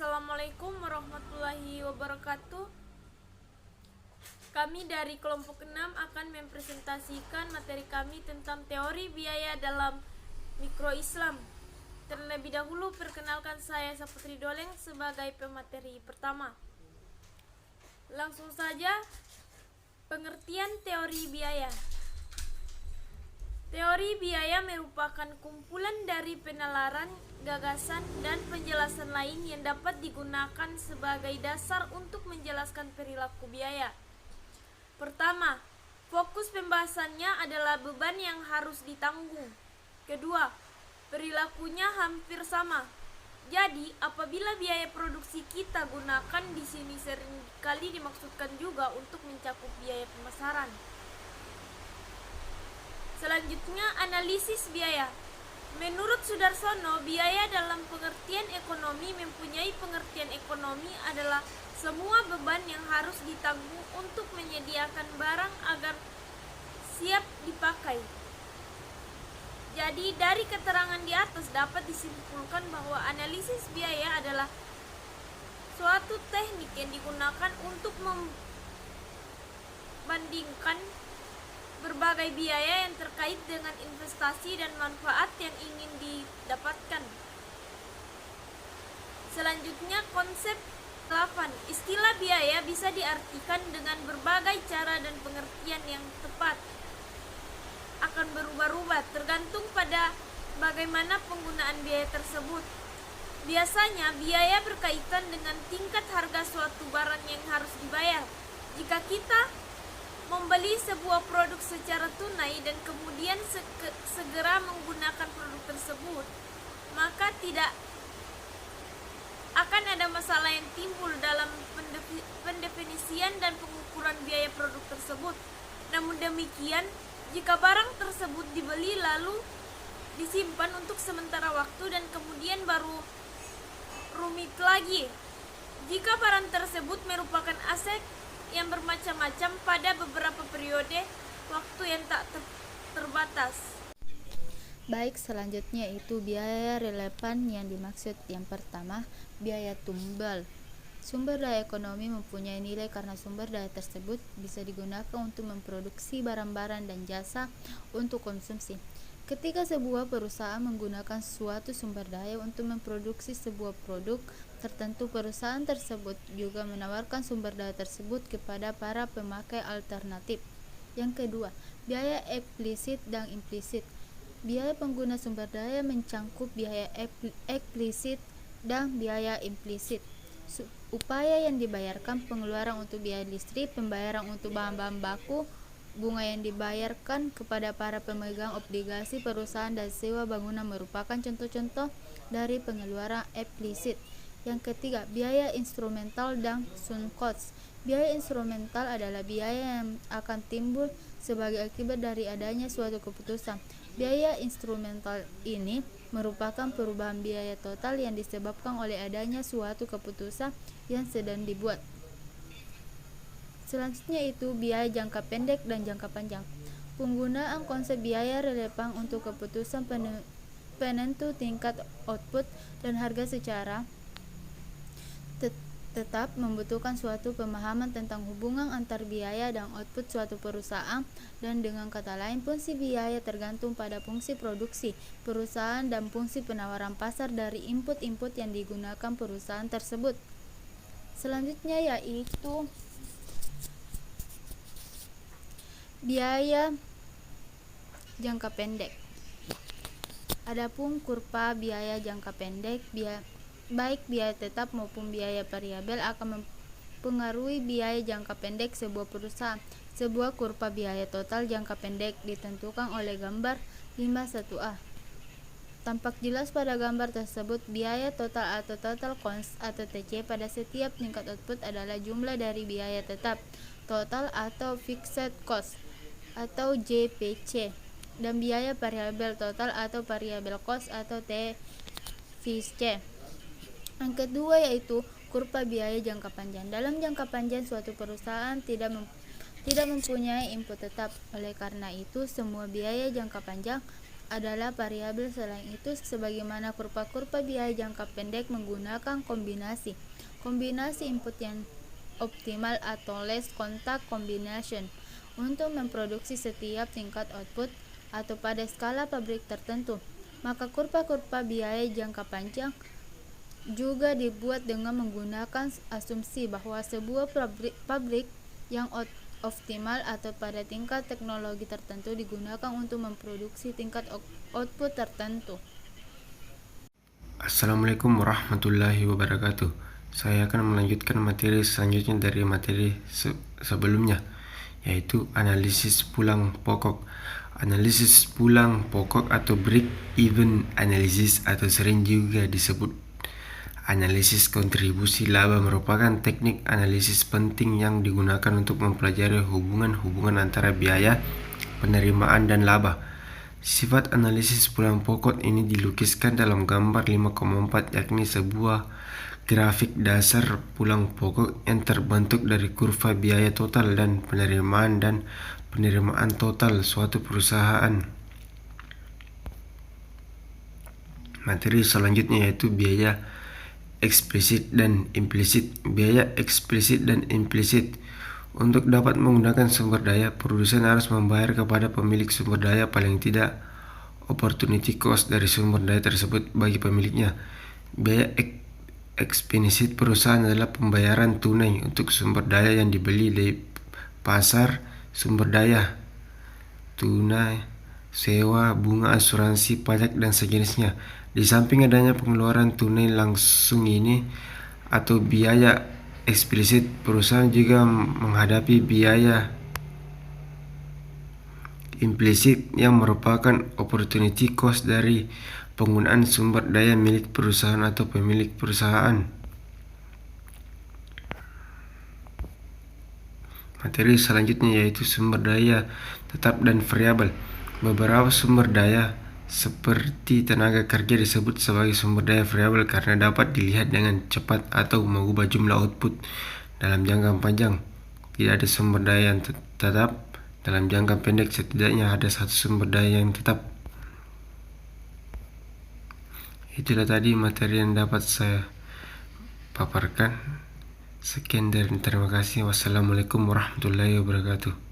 Assalamualaikum warahmatullahi wabarakatuh. Kami dari kelompok 6 akan mempresentasikan materi kami tentang teori biaya dalam mikroislam. Terlebih dahulu perkenalkan saya Saputri Doleng sebagai pemateri pertama. Langsung saja, pengertian teori biaya. Teori biaya merupakan kumpulan dari penalaran, gagasan, dan penjelasan lain yang dapat digunakan sebagai dasar untuk menjelaskan perilaku biaya. Pertama, fokus pembahasannya adalah beban yang harus ditanggung. Kedua, perilakunya hampir sama. Jadi, apabila biaya produksi kita gunakan di sini seringkali dimaksudkan juga untuk mencakup biaya pemasaran. Selanjutnya, analisis biaya. Menurut Sudarsono, biaya dalam pengertian ekonomi mempunyai pengertian ekonomi adalah semua beban yang harus ditanggung untuk menyediakan barang agar siap dipakai. Jadi, dari keterangan di atas dapat disimpulkan bahwa analisis biaya adalah suatu teknik yang digunakan untuk membandingkan berbagai biaya yang terkait dengan investasi dan manfaat yang ingin didapatkan. Selanjutnya, konsep 8. Istilah biaya bisa diartikan dengan berbagai cara dan pengertian yang tepat. Akan berubah-ubah tergantung pada bagaimana penggunaan biaya tersebut. Biasanya, biaya berkaitan dengan tingkat harga suatu barang yang harus dibayar. Jika kita membeli sebuah produk secara tunai dan kemudian segera menggunakan produk tersebut, maka tidak akan ada masalah yang timbul dalam pendefinisian dan pengukuran biaya produk tersebut. Namun demikian, jika barang tersebut dibeli lalu disimpan untuk sementara waktu dan kemudian baru rumit lagi. Jika barang tersebut merupakan aset yang bermacam-macam pada beberapa periode waktu yang tak terbatas. Baik, selanjutnya itu biaya relevan yang dimaksud. Yang pertama, biaya tumbal. Sumber daya ekonomi mempunyai nilai karena sumber daya tersebut bisa digunakan untuk memproduksi barang-barang dan jasa untuk konsumsi. Ketika sebuah perusahaan menggunakan suatu sumber daya untuk memproduksi sebuah produk tertentu, perusahaan tersebut juga menawarkan sumber daya tersebut kepada para pemakai alternatif. Yang kedua, biaya eksplisit dan implisit. Biaya pengguna sumber daya mencangkup biaya eksplisit dan biaya implisit. Upaya yang dibayarkan, pengeluaran untuk biaya listrik, pembayaran untuk bahan-bahan baku, bunga yang dibayarkan kepada para pemegang obligasi perusahaan, dan sewa bangunan merupakan contoh-contoh dari pengeluaran eksplisit. Yang ketiga, biaya instrumental dan sunk cost. Biaya instrumental adalah biaya yang akan timbul sebagai akibat dari adanya suatu keputusan. Biaya instrumental ini merupakan perubahan biaya total yang disebabkan oleh adanya suatu keputusan yang sedang dibuat. Selanjutnya itu biaya jangka pendek dan jangka panjang. Penggunaan konsep biaya relevan untuk keputusan penentu tingkat output dan harga secara tetap membutuhkan suatu pemahaman tentang hubungan antar biaya dan output suatu perusahaan, dan dengan kata lain, fungsi biaya tergantung pada fungsi produksi perusahaan dan fungsi penawaran pasar dari input-input yang digunakan perusahaan tersebut. Selanjutnya yaitu biaya jangka pendek. Adapun kurva biaya jangka pendek, baik biaya tetap maupun biaya variabel akan mempengaruhi biaya jangka pendek sebuah perusahaan. Sebuah kurva biaya total jangka pendek ditentukan oleh gambar 51A. Tampak jelas pada gambar tersebut, biaya total atau total cost atau TC pada setiap tingkat output adalah jumlah dari biaya tetap, total atau fixed cost atau JPC, dan biaya variabel total atau variable cost atau TVC. Yang kedua yaitu kurva biaya jangka panjang. Dalam jangka panjang, suatu perusahaan tidak mempunyai input tetap. Oleh karena itu, semua biaya jangka panjang adalah variabel. Selain itu, sebagaimana kurva-kurva biaya jangka pendek menggunakan kombinasi input yang optimal atau less contact combination untuk memproduksi setiap tingkat output atau pada skala pabrik tertentu, maka kurva-kurva biaya jangka panjang juga dibuat dengan menggunakan asumsi bahwa sebuah pabrik yang optimal atau pada tingkat teknologi tertentu digunakan untuk memproduksi tingkat output tertentu. Assalamualaikum warahmatullahi wabarakatuh. Saya akan melanjutkan materi selanjutnya dari materi sebelumnya, yaitu analisis pulang pokok. Analisis pulang pokok atau break-even analysis atau sering juga disebut analisis kontribusi laba merupakan teknik analisis penting yang digunakan untuk mempelajari hubungan-hubungan antara biaya, penerimaan, dan laba. Sifat analisis pulang pokok ini dilukiskan dalam gambar 5,4, yakni sebuah grafik dasar pulang pokok yang terbentuk dari kurva biaya total dan penerimaan total suatu perusahaan. Materi selanjutnya yaitu biaya eksplisit dan implisit. Biaya eksplisit dan implisit. Untuk dapat menggunakan sumber daya, produsen harus membayar kepada pemilik sumber daya paling tidak opportunity cost dari sumber daya tersebut bagi pemiliknya. Biaya eksplisit perusahaan adalah pembayaran tunai untuk sumber daya yang dibeli dari pasar sumber daya, tunai, sewa, bunga, asuransi, pajak, dan sejenisnya. Di samping adanya pengeluaran tunai langsung ini atau biaya eksplisit, perusahaan juga menghadapi biaya implisit yang merupakan opportunity cost dari penggunaan sumber daya milik perusahaan atau pemilik perusahaan. Materi selanjutnya yaitu sumber daya tetap dan variabel. Beberapa sumber daya seperti tenaga kerja disebut sebagai sumber daya variabel karena dapat dilihat dengan cepat atau mengubah jumlah output dalam jangka panjang. Tidak ada sumber daya yang tetap. Dalam jangka pendek setidaknya ada satu sumber daya yang tetap. Itulah tadi materi yang dapat saya paparkan. Sekian dan terima kasih. Wassalamualaikum warahmatullahi wabarakatuh.